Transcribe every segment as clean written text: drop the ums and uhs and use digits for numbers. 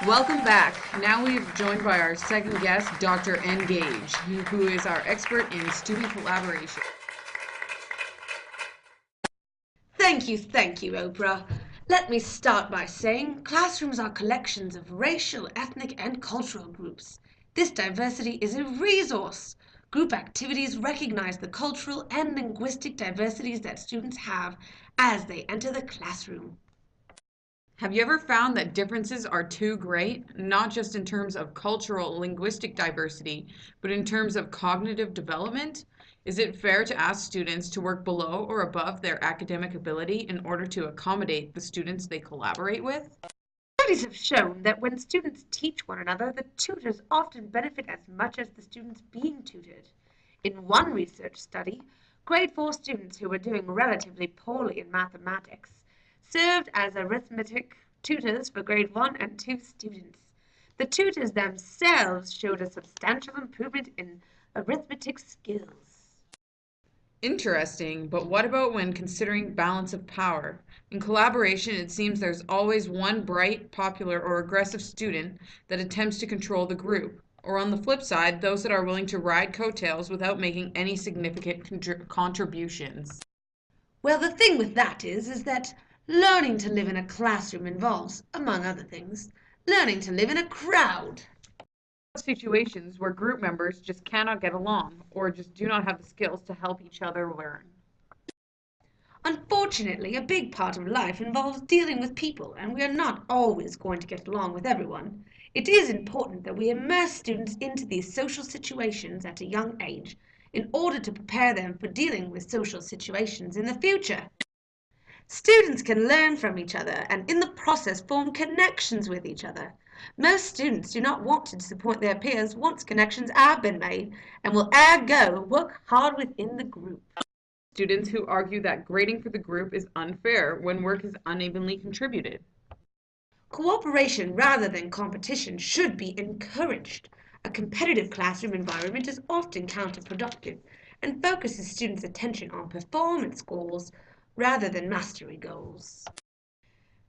Welcome back. Now we've joined by our second guest, Dr. Engage, who is our expert in student collaboration. Thank you, Oprah. Let me start by saying classrooms are collections of racial, ethnic, and cultural groups. This diversity is a resource. Group activities recognize the cultural and linguistic diversities that students have as they enter the classroom. Have you ever found that differences are too great, not just in terms of cultural linguistic diversity, but in terms of cognitive development? Is it fair to ask students to work below or above their academic ability in order to accommodate the students they collaborate with? Studies have shown that when students teach one another, the tutors often benefit as much as the students being tutored. In one research study, grade 4 students who were doing relatively poorly in mathematics served as arithmetic tutors for grade 1 and 2 students. The tutors themselves showed a substantial improvement in arithmetic skills. Interesting, but what about when considering balance of power? In collaboration, it seems there's always one bright, popular, or aggressive student that attempts to control the group. Or on the flip side, those that are willing to ride coattails without making any significant contributions. Well, the thing with that is that learning to live in a classroom involves, among other things, learning to live in a crowd. Situations where group members just cannot get along or just do not have the skills to help each other learn. Unfortunately, a big part of life involves dealing with people, and we are not always going to get along with everyone. It is important that we immerse students into these social situations at a young age in order to prepare them for dealing with social situations in the future. Students can learn from each other and in the process form connections with each other. Most students do not want to disappoint their peers once connections have been made and will ergo work hard within the group. Students who argue that grading for the group is unfair when work is unevenly contributed. Cooperation rather than competition should be encouraged. A competitive classroom environment is often counterproductive and focuses students' attention on performance goals rather than mastery goals.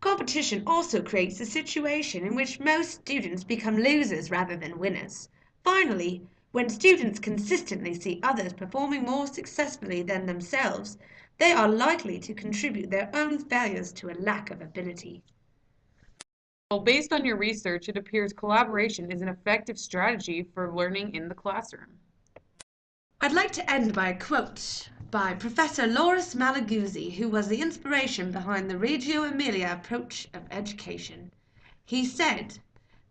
Competition also creates a situation in which most students become losers rather than winners. Finally, when students consistently see others performing more successfully than themselves, they are likely to contribute their own failures to a lack of ability. Well, based on your research, it appears collaboration is an effective strategy for learning in the classroom. I'd like to end by a quote by Professor Loris Malaguzzi, who was the inspiration behind the Reggio Emilia approach of education. He said,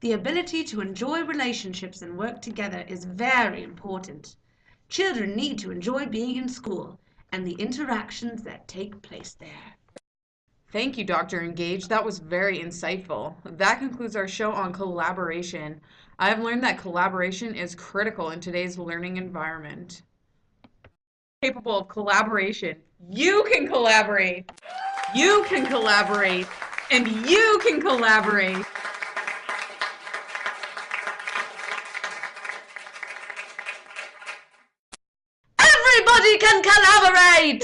"The ability to enjoy relationships and work together is very important. Children need to enjoy being in school and the interactions that take place there." Thank you, Dr. Engage. That was very insightful. That concludes our show on collaboration. I have learned that collaboration is critical in today's learning environment. Capable of collaboration. You can collaborate. You can collaborate. And you can collaborate. Everybody can collaborate!